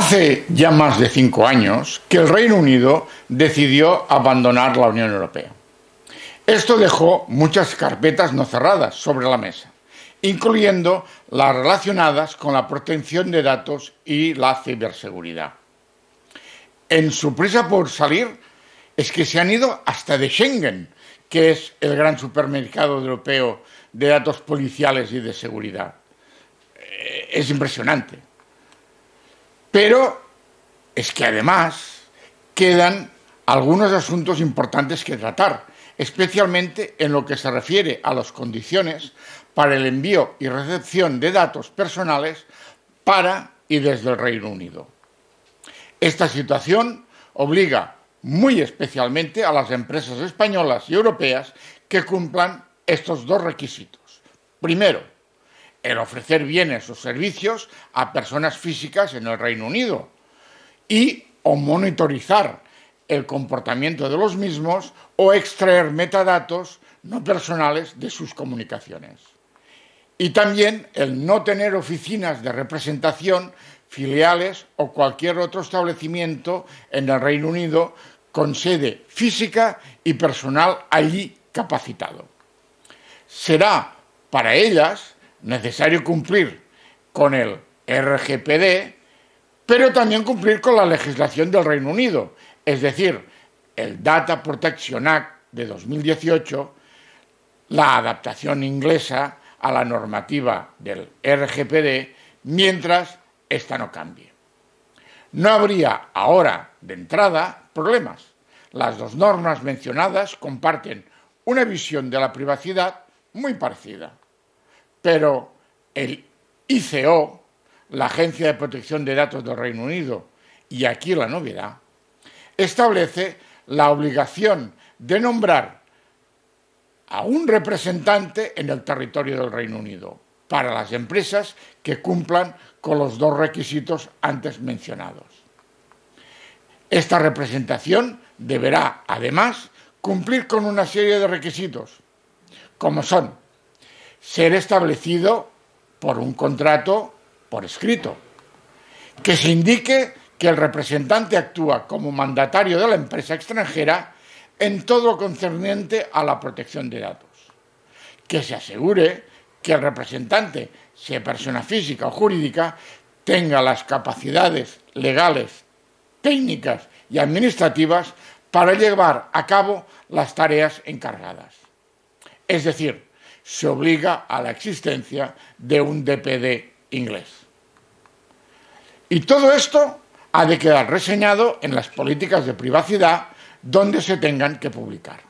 Hace ya más de 5 años que el Reino Unido decidió abandonar la Unión Europea. Esto dejó muchas carpetas no cerradas sobre la mesa, incluyendo las relacionadas con la protección de datos y la ciberseguridad. En su prisa por salir, es que se han ido hasta de Schengen, que es el gran supermercado europeo de datos policiales y de seguridad. Es impresionante. Pero es que además quedan algunos asuntos importantes que tratar, especialmente en lo que se refiere a las condiciones para el envío y recepción de datos personales para y desde el Reino Unido. Esta situación obliga muy especialmente a las empresas españolas y europeas que cumplan estos dos requisitos. Primero, el ofrecer bienes o servicios a personas físicas en el Reino Unido o monitorizar el comportamiento de los mismos o extraer metadatos no personales de sus comunicaciones. Y también el no tener oficinas de representación, filiales o cualquier otro establecimiento en el Reino Unido con sede física y personal allí capacitado. Será para ellas necesario cumplir con el RGPD, pero también cumplir con la legislación del Reino Unido, es decir, el Data Protection Act de 2018, la adaptación inglesa a la normativa del RGPD, mientras esta no cambie. No habría ahora, de entrada, problemas. Las dos normas mencionadas comparten una visión de la privacidad muy parecida. Pero el ICO, la Agencia de Protección de Datos del Reino Unido, y aquí la novedad, establece la obligación de nombrar a un representante en el territorio del Reino Unido para las empresas que cumplan con los dos requisitos antes mencionados. Esta representación deberá, además, cumplir con una serie de requisitos, como son ser establecido por un contrato por escrito, que se indique que el representante actúa como mandatario de la empresa extranjera en todo lo concerniente a la protección de datos, que se asegure que el representante, sea persona física o jurídica, tenga las capacidades legales, técnicas y administrativas para llevar a cabo las tareas encargadas. Es decir, se obliga a la existencia de un DPD inglés. Y todo esto ha de quedar reseñado en las políticas de privacidad donde se tengan que publicar.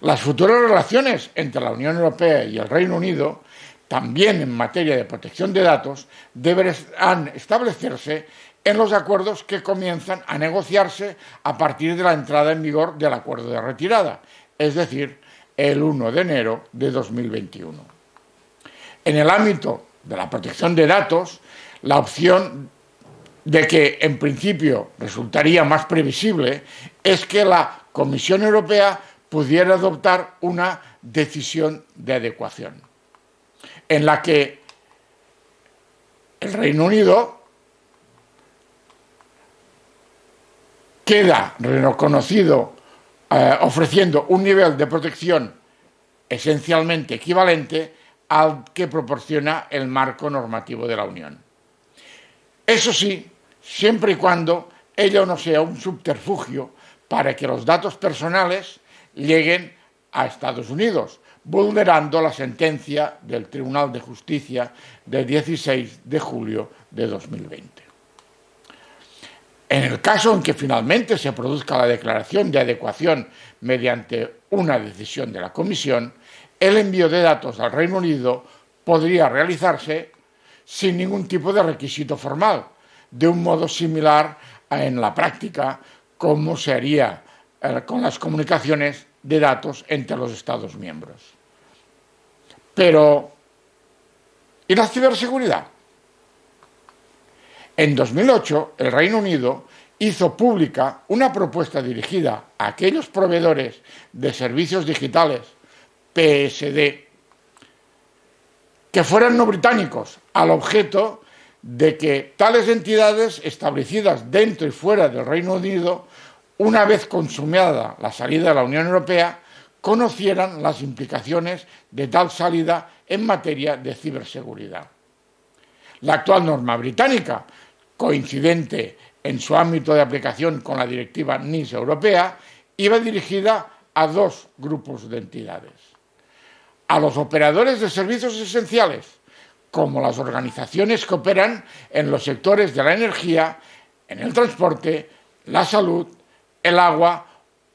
Las futuras relaciones entre la Unión Europea y el Reino Unido, también en materia de protección de datos, deberán establecerse en los acuerdos que comienzan a negociarse a partir de la entrada en vigor del acuerdo de retirada, es decir, el 1 de enero de 2021. En el ámbito de la protección de datos, la opción de que en principio resultaría más previsible es que la Comisión Europea pudiera adoptar una decisión de adecuación, en la que el Reino Unido queda reconocido ofreciendo un nivel de protección esencialmente equivalente al que proporciona el marco normativo de la Unión. Eso sí, siempre y cuando ello no sea un subterfugio para que los datos personales lleguen a Estados Unidos, vulnerando la sentencia del Tribunal de Justicia del 16 de julio de 2020. En el caso en que finalmente se produzca la declaración de adecuación mediante una decisión de la Comisión, el envío de datos al Reino Unido podría realizarse sin ningún tipo de requisito formal, de un modo similar en la práctica como se haría con las comunicaciones de datos entre los Estados miembros. Pero, ¿y la ciberseguridad? En 2008, el Reino Unido hizo pública una propuesta dirigida a aquellos proveedores de servicios digitales, PSD, que fueran no británicos, al objeto de que tales entidades establecidas dentro y fuera del Reino Unido, una vez consumada la salida de la Unión Europea, conocieran las implicaciones de tal salida en materia de ciberseguridad. La actual norma británica, coincidente en su ámbito de aplicación con la directiva NIS europea, iba dirigida a dos grupos de entidades: a los operadores de servicios esenciales, como las organizaciones que operan en los sectores de la energía, en el transporte, la salud, el agua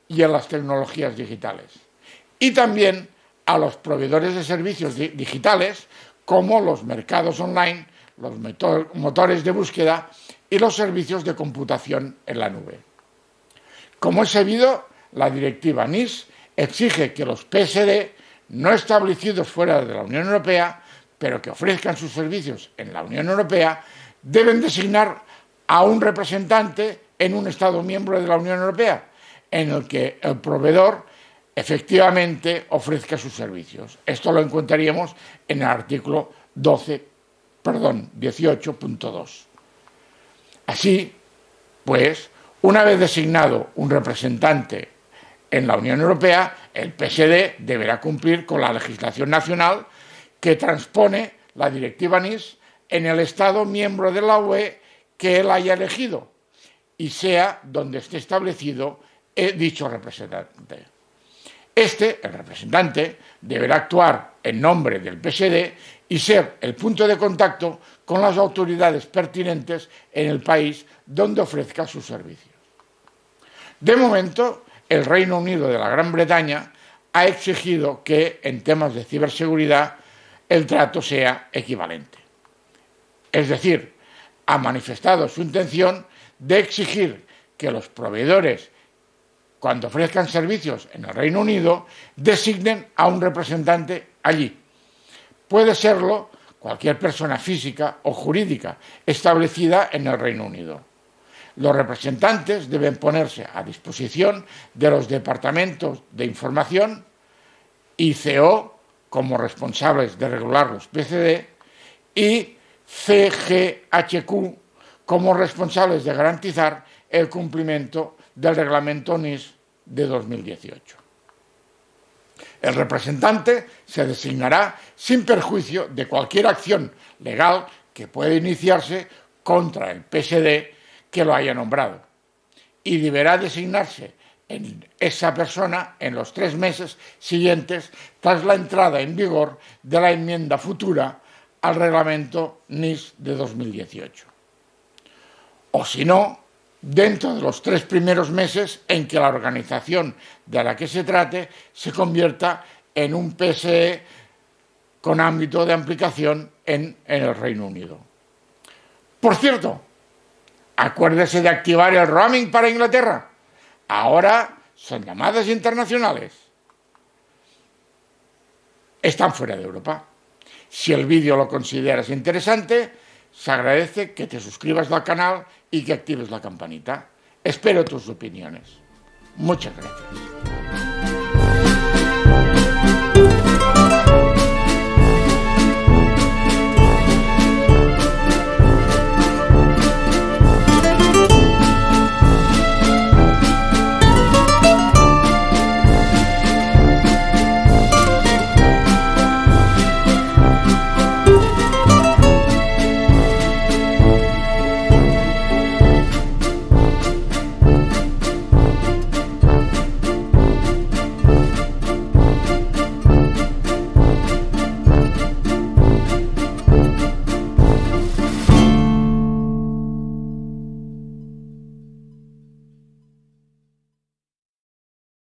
y en las tecnologías digitales, y también a los proveedores de servicios digitales, como los mercados online, los motores de búsqueda y los servicios de computación en la nube. Como es sabido, la directiva NIS exige que los PSD no establecidos fuera de la Unión Europea, pero que ofrezcan sus servicios en la Unión Europea, deben designar a un representante en un Estado miembro de la Unión Europea, en el que el proveedor efectivamente ofrezca sus servicios. Esto lo encontraríamos en el artículo 18.2. Así, pues, una vez designado un representante en la Unión Europea, el PSD deberá cumplir con la legislación nacional que transpone la directiva NIS en el Estado miembro de la UE que él haya elegido y sea donde esté establecido dicho representante. El representante, deberá actuar en nombre del PSD y ser el punto de contacto con las autoridades pertinentes en el país donde ofrezca sus servicios. De momento, el Reino Unido de la Gran Bretaña ha exigido que, en temas de ciberseguridad, el trato sea equivalente. Es decir, ha manifestado su intención de exigir que los proveedores, cuando ofrezcan servicios en el Reino Unido, designen a un representante allí. Puede serlo cualquier persona física o jurídica establecida en el Reino Unido. Los representantes deben ponerse a disposición de los departamentos de información, ICO como responsables de regular los PSD y CGHQ como responsables de garantizar el cumplimiento del reglamento NIS de 2018. El representante se designará sin perjuicio de cualquier acción legal que pueda iniciarse contra el PSD que lo haya nombrado, y deberá designarse en esa persona en los 3 meses siguientes tras la entrada en vigor de la enmienda futura al reglamento NIS de 2018. O si no, dentro de los 3 primeros meses en que la organización de la que se trate se convierta en un PSE con ámbito de aplicación en el Reino Unido. Por cierto, acuérdese de activar el roaming para Inglaterra. Ahora son llamadas internacionales. Están fuera de Europa. Si el vídeo lo consideras interesante, se agradece que te suscribas al canal y que actives la campanita. Espero tus opiniones. Muchas gracias.